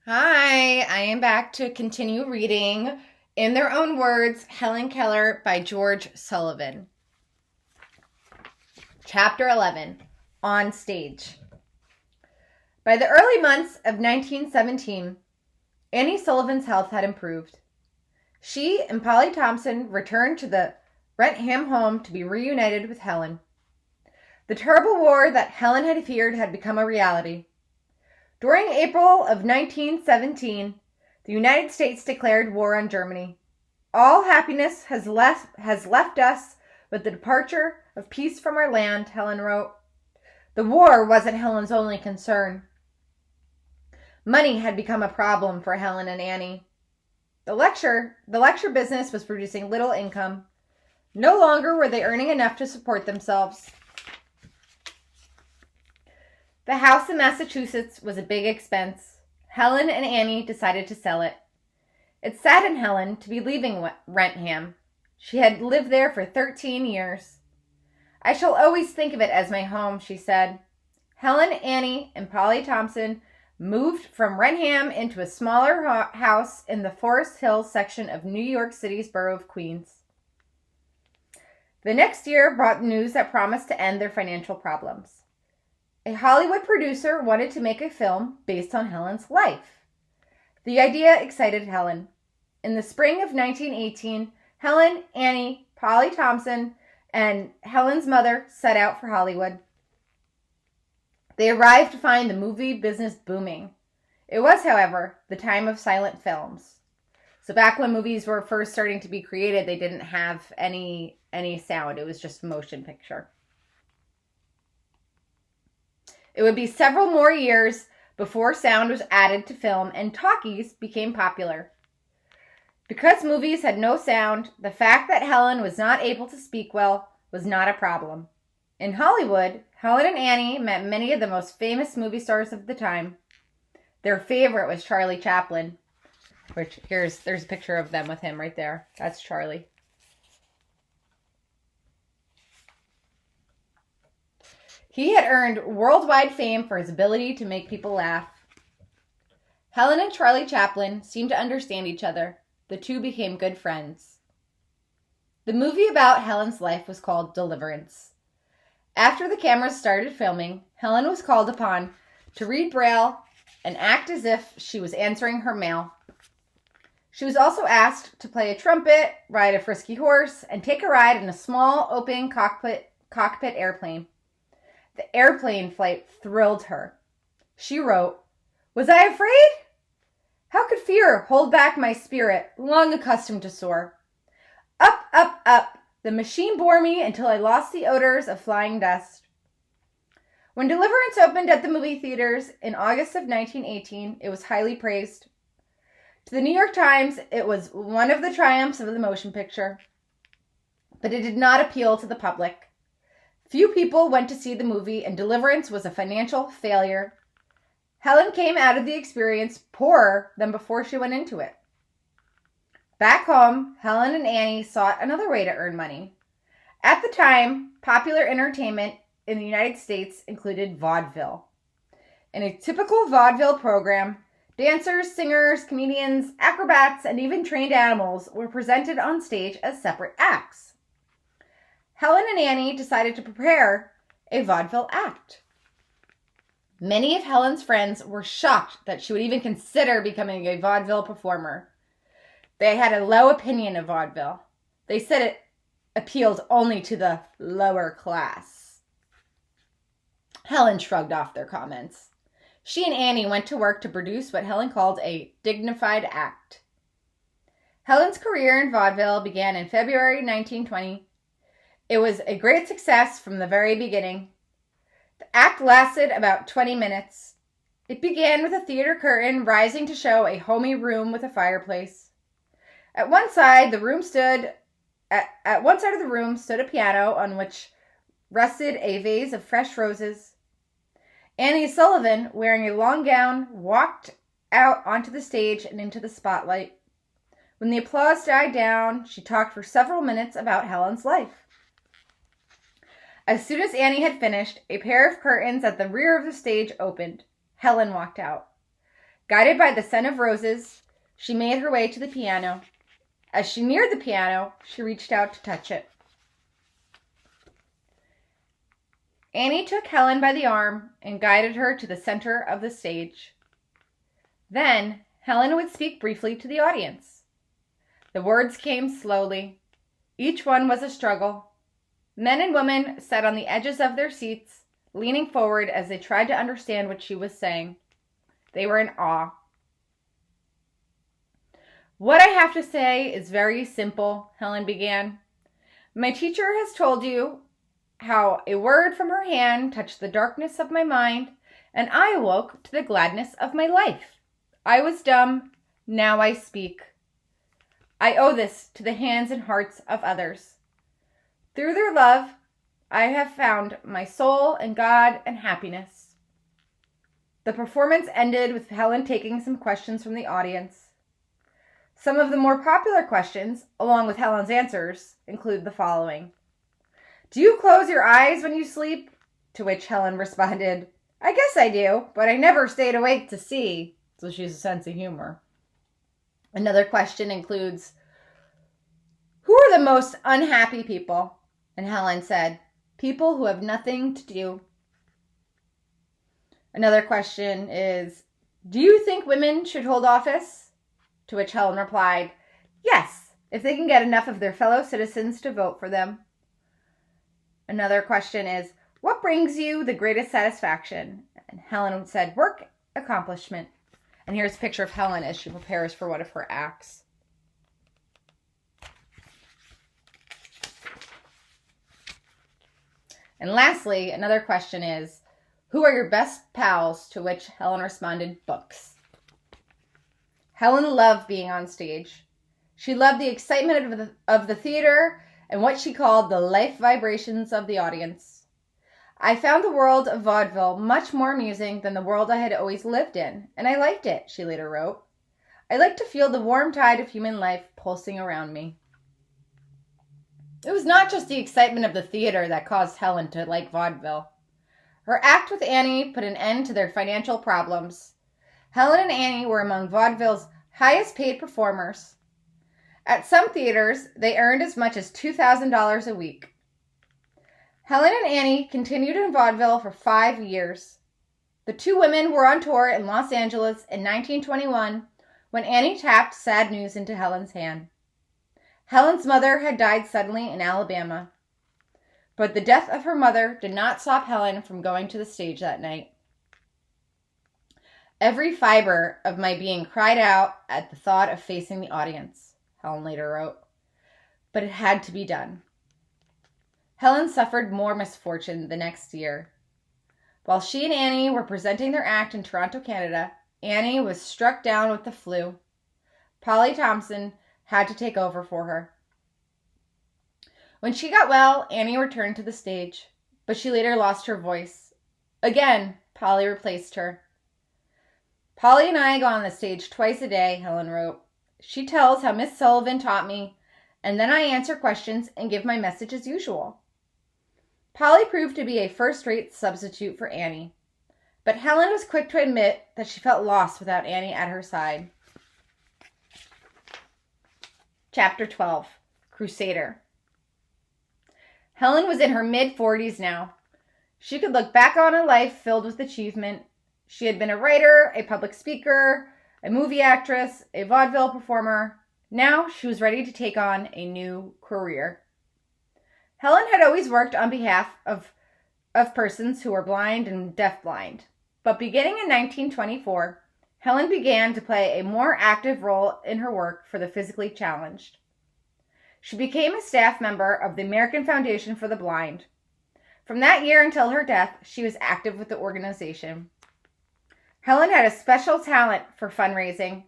Hi, I am back to continue reading In Their Own Words, Helen Keller by George Sullivan. Chapter 11, On Stage. By the early months of 1917, Annie Sullivan's health had improved. She and Polly Thompson returned to the Wrentham home to be reunited with Helen. The terrible war that Helen had feared had become a reality. During April of 1917, the United States declared war on Germany. All happiness has left us with the departure of peace from our land, Helen wrote. The war wasn't Helen's only concern. Money had become a problem for Helen and Annie. The lecture business was producing little income. No longer were they earning enough to support themselves. The house in Massachusetts was a big expense. Helen and Annie decided to sell it. It saddened Helen to be leaving Wrentham. She had lived there for 13 years. I shall always think of it as my home, she said. Helen, Annie, and Polly Thompson moved from Wrentham into a smaller house in the Forest Hills section of New York City's borough of Queens. The next year brought news that promised to end their financial problems. A Hollywood producer wanted to make a film based on Helen's life. The idea excited Helen. In the spring of 1918, Helen, Annie, Polly Thompson, and Helen's mother set out for Hollywood. They arrived to find the movie business booming. It was, however, the time of silent films. So back when movies were first starting to be created, they didn't have any sound. It was just motion picture. It would be several more years before sound was added to film and talkies became popular. Because movies had no sound, the fact that Helen was not able to speak well was not a problem. In Hollywood, Helen and Annie met many of the most famous movie stars of the time. Their favorite was Charlie Chaplin, which there's a picture of them with him right there. That's Charlie. He had earned worldwide fame for his ability to make people laugh. Helen and Charlie Chaplin seemed to understand each other. The two became good friends. The movie about Helen's life was called Deliverance. After the cameras started filming, Helen was called upon to read Braille and act as if she was answering her mail. She was also asked to play a trumpet, ride a frisky horse, and take a ride in a small open cockpit airplane. The airplane flight thrilled her. She wrote, "Was I afraid? How could fear hold back my spirit, long accustomed to soar? Up, up, up, the machine bore me until I lost the odors of flying dust." When Deliverance opened at the movie theaters in August of 1918, it was highly praised. To the New York Times, it was one of the triumphs of the motion picture. But it did not appeal to the public. Few people went to see the movie, and Deliverance was a financial failure. Helen came out of the experience poorer than before she went into it. Back home, Helen and Annie sought another way to earn money. At the time, popular entertainment in the United States included vaudeville. In a typical vaudeville program, dancers, singers, comedians, acrobats, and even trained animals were presented on stage as separate acts. Helen and Annie decided to prepare a vaudeville act. Many of Helen's friends were shocked that she would even consider becoming a vaudeville performer. They had a low opinion of vaudeville. They said it appealed only to the lower class. Helen shrugged off their comments. She and Annie went to work to produce what Helen called a dignified act. Helen's career in vaudeville began in February 1920. It was a great success from the very beginning. The act lasted about 20 minutes. It began with a theater curtain rising to show a homey room with a fireplace. At one side of the room stood a piano on which rested a vase of fresh roses. Annie Sullivan, wearing a long gown, walked out onto the stage and into the spotlight. When the applause died down, she talked for several minutes about Helen's life. As soon as Annie had finished, a pair of curtains at the rear of the stage opened. Helen walked out. Guided by the scent of roses, she made her way to the piano. As she neared the piano, she reached out to touch it. Annie took Helen by the arm and guided her to the center of the stage. Then, Helen would speak briefly to the audience. The words came slowly. Each one was a struggle. Men and women sat on the edges of their seats, leaning forward as they tried to understand what she was saying. They were in awe. "What I have to say is very simple," Helen began. "My teacher has told you how a word from her hand touched the darkness of my mind, and I awoke to the gladness of my life. I was dumb, now I speak. I owe this to the hands and hearts of others. Through their love, I have found my soul and God and happiness." The performance ended with Helen taking some questions from the audience. Some of the more popular questions, along with Helen's answers, include the following. "Do you close your eyes when you sleep?" To which Helen responded, "I guess I do, but I never stayed awake to see." So she has a sense of humor. Another question includes, "Who are the most unhappy people?" And Helen said, "People who have nothing to do." Another question is, "Do you think women should hold office?" To which Helen replied, "Yes, if they can get enough of their fellow citizens to vote for them." Another question is, "What brings you the greatest satisfaction?" And Helen said, "Work accomplishment." And here's a picture of Helen as she prepares for one of her acts. And lastly, another question is, "Who are your best pals?" To which Helen responded, "Books." Helen loved being on stage. She loved the excitement of the theater and what she called the life vibrations of the audience. "I found the world of vaudeville much more amusing than the world I had always lived in, and I liked it," she later wrote. "I liked to feel the warm tide of human life pulsing around me." It was not just the excitement of the theater that caused Helen to like vaudeville. Her act with Annie put an end to their financial problems. Helen and Annie were among vaudeville's highest paid performers. At some theaters, they earned as much as $2,000 a week. Helen and Annie continued in vaudeville for 5 years. The two women were on tour in Los Angeles in 1921 when Annie tapped sad news into Helen's hand. Helen's mother had died suddenly in Alabama. But the death of her mother did not stop Helen from going to the stage that night. "Every fiber of my being cried out at the thought of facing the audience," Helen later wrote. But it had to be done. Helen suffered more misfortune the next year. While she and Annie were presenting their act in Toronto, Canada, Annie was struck down with the flu. Polly Thompson had to take over for her. When she got well, Annie returned to the stage, but she later lost her voice. Again, Polly replaced her. "Polly and I go on the stage twice a day," Helen wrote. "She tells how Miss Sullivan taught me, and then I answer questions and give my message as usual." Polly proved to be a first-rate substitute for Annie, but Helen was quick to admit that she felt lost without Annie at her side. Chapter 12, Crusader. Helen was in her mid-40s now. She could look back on a life filled with achievement. She had been a writer, a public speaker, a movie actress, a vaudeville performer. Now she was ready to take on a new career. Helen had always worked on behalf of persons who were blind and deafblind. But beginning in 1924, Helen began to play a more active role in her work for the physically challenged. She became a staff member of the American Foundation for the Blind. From that year until her death, she was active with the organization. Helen had a special talent for fundraising.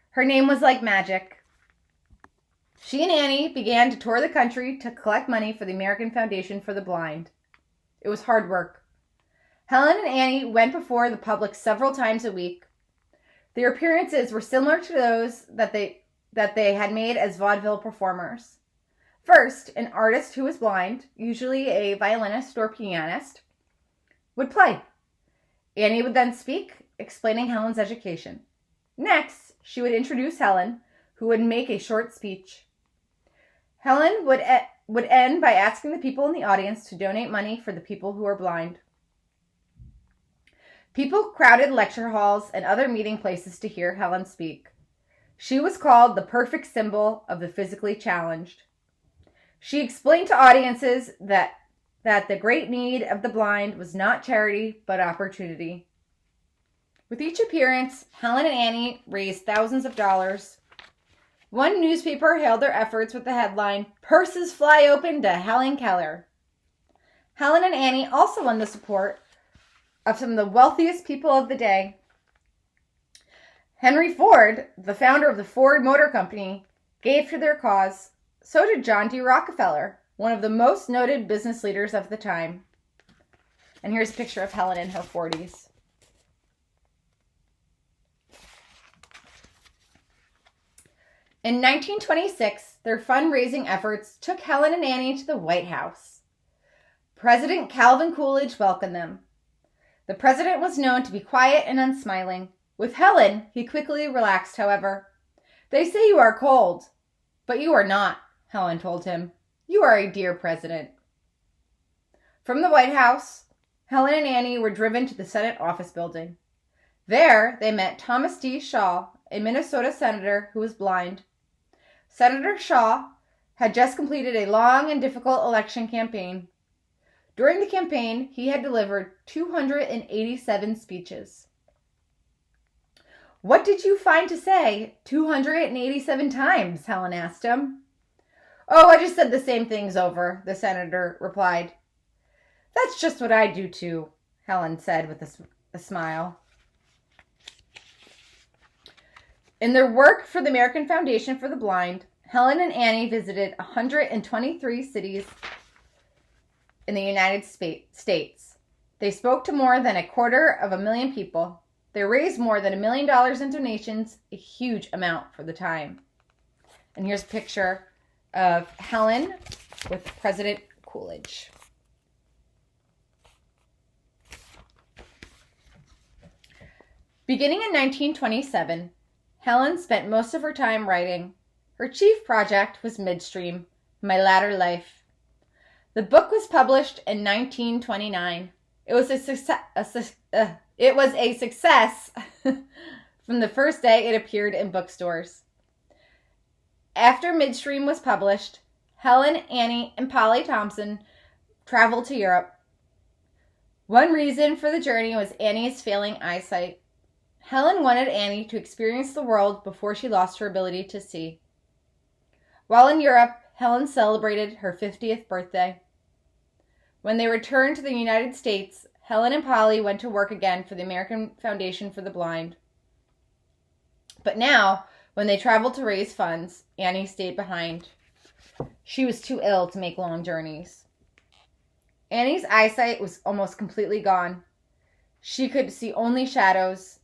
Her name was like magic. She and Annie began to tour the country to collect money for the American Foundation for the Blind. It was hard work. Helen and Annie went before the public several times a week. Their appearances were similar to those that they had made as vaudeville performers. First, an artist who was blind, usually a violinist or pianist, would play. Annie would then speak, explaining Helen's education. Next, she would introduce Helen, who would make a short speech. Helen would end by asking the people in the audience to donate money for the people who are blind. People crowded lecture halls and other meeting places to hear Helen speak. She was called the perfect symbol of the physically challenged. She explained to audiences that the great need of the blind was not charity, but opportunity. With each appearance, Helen and Annie raised thousands of dollars. One newspaper hailed their efforts with the headline, "Purses Fly Open to Helen Keller." Helen and Annie also won the support of some of the wealthiest people of the day. Henry Ford, the founder of the Ford Motor Company, gave to their cause. So did John D. Rockefeller, one of the most noted business leaders of the time. And here's a picture of Helen in her 40s. In 1926, their fundraising efforts took Helen and Annie to the White House. President Calvin Coolidge welcomed them. The president was known to be quiet and unsmiling. With Helen, he quickly relaxed, however. "They say you are cold, but you are not," Helen told him. "You are a dear president." From the White House, Helen and Annie were driven to the Senate office building. There, they met Thomas D. Shaw, a Minnesota senator who was blind. Senator Shaw had just completed a long and difficult election campaign. During the campaign, he had delivered 287 speeches. "What did you find to say 287 times?" Helen asked him. "Oh, I just said the same things over," the senator replied. "That's just what I do too," Helen said with a smile. In their work for the American Foundation for the Blind, Helen and Annie visited 123 cities in the United States. They spoke to more than 250,000 people. They raised more than $1 million in donations, a huge amount for the time. And here's a picture of Helen with President Coolidge. Beginning in 1927, Helen spent most of her time writing. Her chief project was Midstream, My Latter Life. The book was published in 1929. It was a success from the first day it appeared in bookstores. After Midstream was published, Helen, Annie, and Polly Thompson traveled to Europe. One reason for the journey was Annie's failing eyesight. Helen wanted Annie to experience the world before she lost her ability to see. While in Europe, Helen celebrated her 50th birthday. When they returned to the United States, Helen and Polly went to work again for the American Foundation for the Blind. But now, when they traveled to raise funds, Annie stayed behind. She was too ill to make long journeys. Annie's eyesight was almost completely gone. She could see only shadows.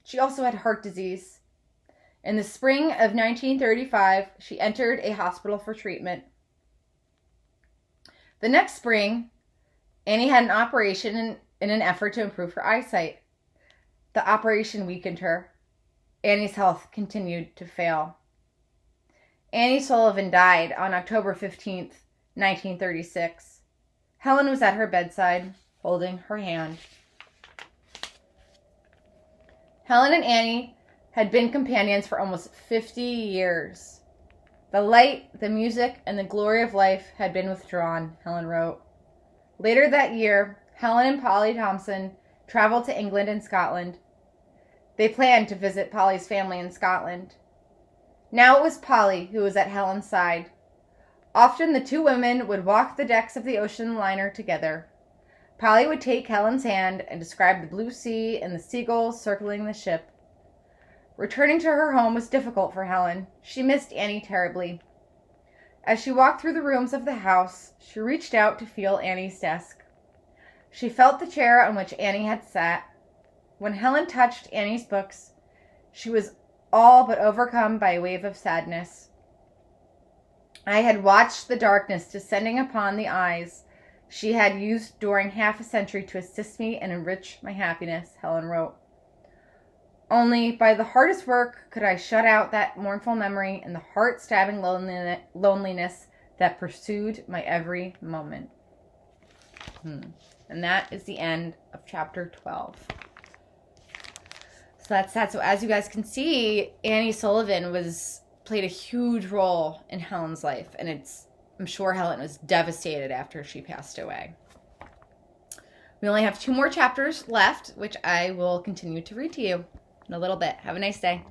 She also had heart disease. In the spring of 1935, she entered a hospital for treatment. The next spring, Annie had an operation in an effort to improve her eyesight. The operation weakened her. Annie's health continued to fail. Annie Sullivan died on October 15th, 1936. Helen was at her bedside, holding her hand. Helen and Annie had been companions for almost 50 years. The light, the music, and the glory of life had been withdrawn, Helen wrote. Later that year, Helen and Polly Thompson traveled to England and Scotland. They planned to visit Polly's family in Scotland. Now it was Polly who was at Helen's side. Often the two women would walk the decks of the ocean liner together. Polly would take Helen's hand and describe the blue sea and the seagulls circling the ship. Returning to her home was difficult for Helen. She missed Annie terribly. As she walked through the rooms of the house, she reached out to feel Annie's desk. She felt the chair on which Annie had sat. When Helen touched Annie's books, she was all but overcome by a wave of sadness. I had watched the darkness descending upon the eyes she had used during half a century to assist me and enrich my happiness, Helen wrote. Only by the hardest work could I shut out that mournful memory and the heart-stabbing loneliness that pursued my every moment. And that is the end of chapter 12. So that's sad. So as you guys can see, Annie Sullivan played a huge role in Helen's life, and I'm sure Helen was devastated after she passed away. We only have 2 more chapters left, which I will continue to read to you in a little bit. Have a nice day.